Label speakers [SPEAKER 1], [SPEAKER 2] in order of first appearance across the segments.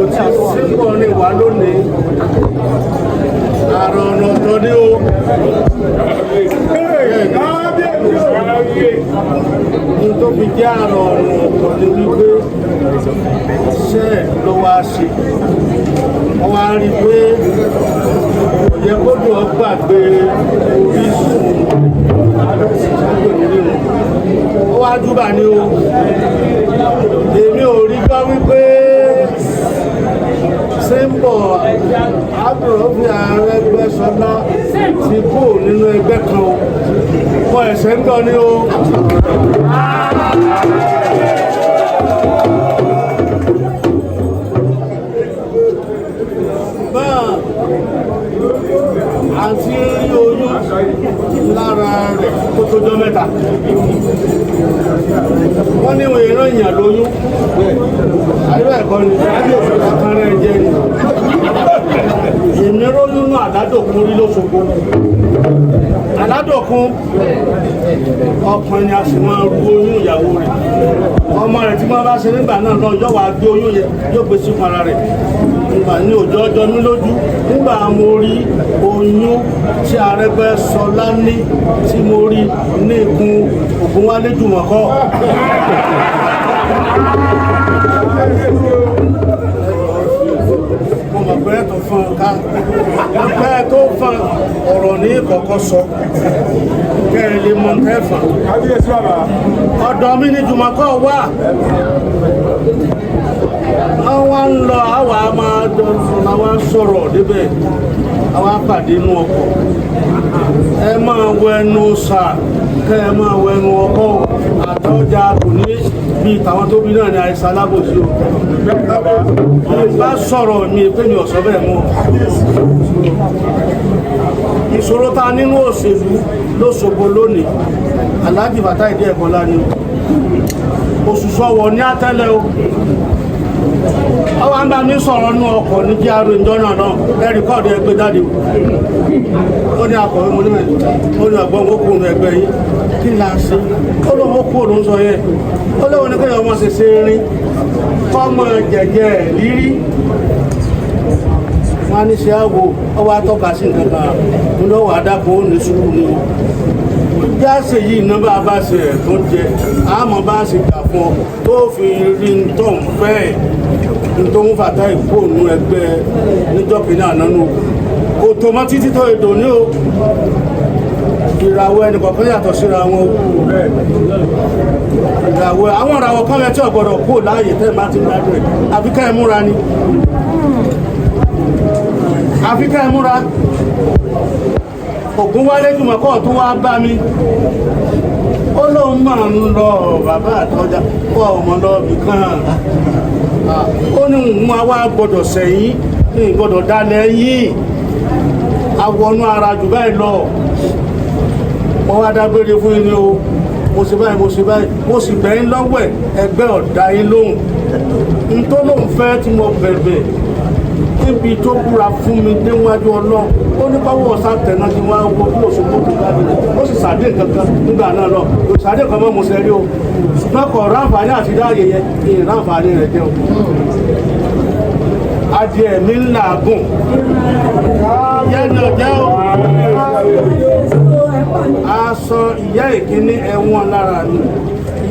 [SPEAKER 1] àlejò tí sípò ní wà lónìí àrùn ọ̀nà ọ̀tọ̀ ní o ní tó fi jẹ́ àrùn ọ̀nà ọ̀tọ̀ ní wípé iṣẹ́ ló wá ṣe wọ́n wá rí pé òye kódò gbàgbé orísun ó wá júbà ní o èmi ò rí gbọ́ wípé símbọ̀ Abdulrauf Arẹ́gbẹ́ṣọlá ti kú nínú ẹgbẹ́ kan o kọ́ ẹ̀ṣẹ̀ ń gbọ́ ní o àti rí oyún lára rẹ̀ tó tójọ́ mẹ́ta wọ́n ní ìwọ̀n ìran ìyàn lóyún àríwá ẹ̀kọ́ ni àkàrẹ jẹ́ ni èmi róyún náà àdádòkun rí lóṣogbo àdádòkun ọkùnrin a sì máa rú oyún ìyàwó rẹ̀ ọmọ rẹ̀ tí wọ́n bá ṣe nígbà náà náà yóò wá gbé oyún yẹn yóò gbé sí para rẹ̀ nígbà ní òjò ọjọ́ mi lójú nígbà mo rí oyún tí Arẹ́gbẹ́ṣọlá ní tí mo rí ní ikùn Ògúnwálé Jùmọ̀kọ́ mo mọ̀ pé tó fún ká pẹ́ tó fún ọ̀rọ̀ ní kọ̀ọ̀kọ́ sọ kẹrin lè mọ tẹ́fà ọ̀dọ̀ mi ní Jùmọ̀kọ́ wà àwọn ń lọ àwọn a máa àwọn sọ̀rọ̀ débẹ̀ àwọn apàdé inú ọkọ̀ ẹ máa wọ ẹnu sà kẹ ẹ máa wọ ẹnu ọkọ̀ àtọ́jà kò ní bí tàwọn tó bí náà ní àìsàn alábòsí o bá sọ̀rọ̀ mi pé mi ọ̀sọ́ bẹ́ẹ̀ mọ́ ìṣòro ta nínú òṣèlú lóṣogbo lónìí Alhaji Fatai Adébọ́lá ni òṣùṣọ́wọ̀ ní àtẹ́lẹ̀ o ọwọ́ àgbà mi sọ̀rọ̀ nú ọkọ̀ ní kí aró ìjọ náà lẹ́rìkọ́ọ̀dù ẹgbẹ́ jáde ó ní akọ̀wé mo ní ọgbọ́n ó kúrò ẹgbẹ́ yìí kí n là ń ṣe ó lóun ó kúrò ń sọ yẹ ó léwu ní kéèyàn ọmọ ṣẹṣẹ rin kọ́mọ jẹ̀jẹ̀ rírí wọn á ní ṣe àwò ọwọ́ atọ́ka sí nǹkan kan mo lọ́wọ́ adáko ó ní sùúrù ni jáse yìí iná bá ṣe ẹ̀ tó jẹ àmọ́ bá ṣe gbà fún ọ tó fi rí ń tọ̀ ń fẹ́ tó ń fàtà ìkóònù ẹgbẹ́ níjọ́pínlẹ̀ ànánú kò tó mọ́ títí tó èdò ní o ìràwọ̀ ẹnìkọ̀ọ̀kan yàtọ̀ síra wọn ìràwọ̀ àwọn ìràwọ̀ kan lẹ́tí ọ̀gbọ̀dọ̀ kó láàyè tẹ́ bá ti ń dájú ẹ̀ àfikẹ́ ẹ múra ni àfikẹ́ ẹ múra Ògúnwálé Jùmọ̀kọ́ tó wá bá mi ó lóun máa ń lọ bàbá àtọ́jà kó ọmọ lọ́ọ̀bì kan ó ní òun wá gbọ́dọ̀ sẹ́yìn ní gbọ́dọ̀ dálẹ̀ yìí awọnú ara jù báyìí lọ wọ́n wá dágbére fún yín o mo ṣe báyìí mo sì bẹ̀yìn lọ́wọ́ ẹgbẹ́ ọ̀dá yín lóhùn n tó lóun fẹ́ tí mo bẹ̀bẹ̀ níbi tó búra fún mi déwájú Ọlọ́run ó ní báwo ọ̀sán tẹ̀nà kí wọ́n á wọ bí Òṣogbo tó bá dé ó sì sàdé kankan nígbà náà lọ kò sàdé kan mọ́ mo ṣe rí o ṣùgbọ́n kò ráǹfààní àti dáàyè yẹn kí n ráǹfààní rẹ̀ jẹun adìẹ mi ń làágùn yẹnà jẹ́ o aṣọ ìyá ìkíní ẹ̀wọ̀n lára mi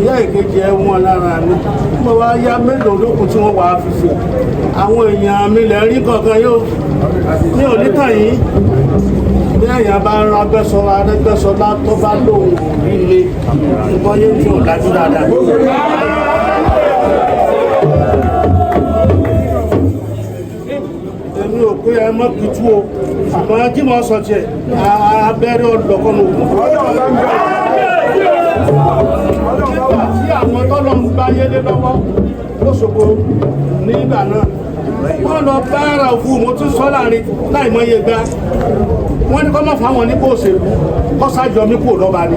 [SPEAKER 1] ìyá ìkejì ẹ̀wọ̀n lára mi mo wá yá mélòó lókun tí wọ́n wà á fi fò àwọn èèyàn mi lè rí kankan yóò ní onítàn yìí bí èèyàn bá ń ra Arẹ́gbẹ́ṣọlá tó bá lóhùn líle nǹkan yóò tí ò dájú dáadáa èmi ò pé ẹ mọ́ pitú o àmọ́ kí mo sọ tiẹ̀ abẹ́rẹ́ ọlọ́kọ́nù òkun tí àwọn tọ́lọ̀ ń gbá yélé lọ́wọ́ lóṣogbo nígbà náà wọ́n lọ bá ara òfin mo tún sọ láàrin láìmọye gbá wọ́n ní kọ́ mọ̀ fáwọn ní kò òṣèlú kọ́ sájọ mi kò lọ́ba ni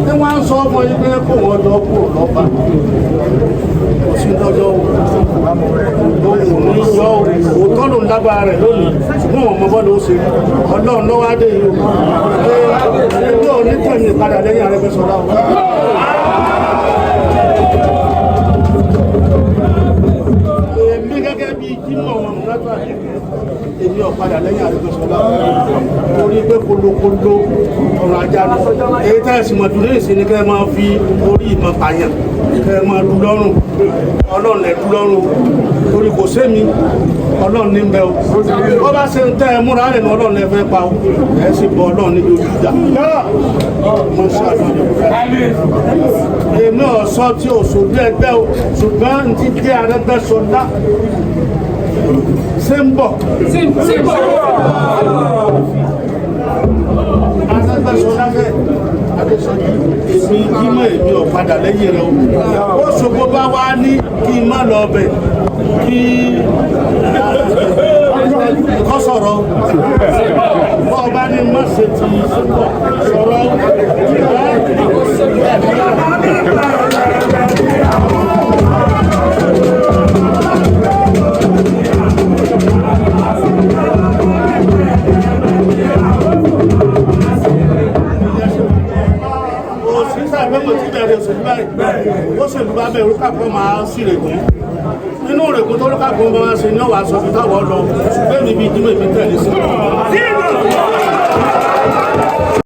[SPEAKER 1] ní wọ́n á sọ ọmọ yìí pé kò wọ́n lọ kò lọ́ba kò sí lọ́jọ́ òun ní yọ òótọ́ ló ń lágbára rẹ̀ lónìí ṣùgbọ́n wọn mọ bọ́ọ̀lù ó ṣe Ọlọ́run lọ́wọ́ adé yìí o ẹgbẹ́ onítẹ̀mí padà lẹ́yìn Arẹ́gbẹ́ṣọlá o. mọ̀ wọn látọ̀ èmi ọ̀padà lẹ́yìn Arẹ́gbẹ́ṣọlá torí pé kolokolo ọ̀rọ̀ ajá lọ èyí tẹ́ ẹ̀sìn mọ̀tún ní ìsinmi kẹ́ ẹ máa fi orí ìmọ̀ pààyàn kẹ́ ẹ máa dú lọ́rùn ọlọ́run lẹ̀ dú lọ́rùn torí kò sémi ọlọ́run ní bẹ́ o ó bá ṣe ń tẹ́ ẹ múra rẹ̀ ní ọlọ́run lẹ fẹ́ pa o ẹ sì bọ ọlọ́run níbi ojú ìjà mọ́ ṣàfihàn èmi ọ̀sọ́ tí ò sòdú ẹgbẹ́ o ṣùgbọ́n n ti dé Arẹ́gbẹ́ṣọlá ṣe ń bọ̀ Arẹ́gbẹ́ṣọlá fẹ́ Adéṣọjí èmi kí mọ̀ èmi ọ̀padà lẹ́yìn rẹ̀ o ó ṣògbó bá wá ní kí n má lọ bẹ̀ kí kọ́ sọ̀rọ̀ bọ́ ọba ní má ṣe ti sọ̀rọ̀ òṣèlú bá bẹ̀rù kápọ̀ máa sí règùn nínú règùn tó lókàkùn bá wá sí ní ọ̀wà sọ fún táwọn lọ ṣùgbọ́n mi bí jímọ̀ ìbí tẹ̀lé sí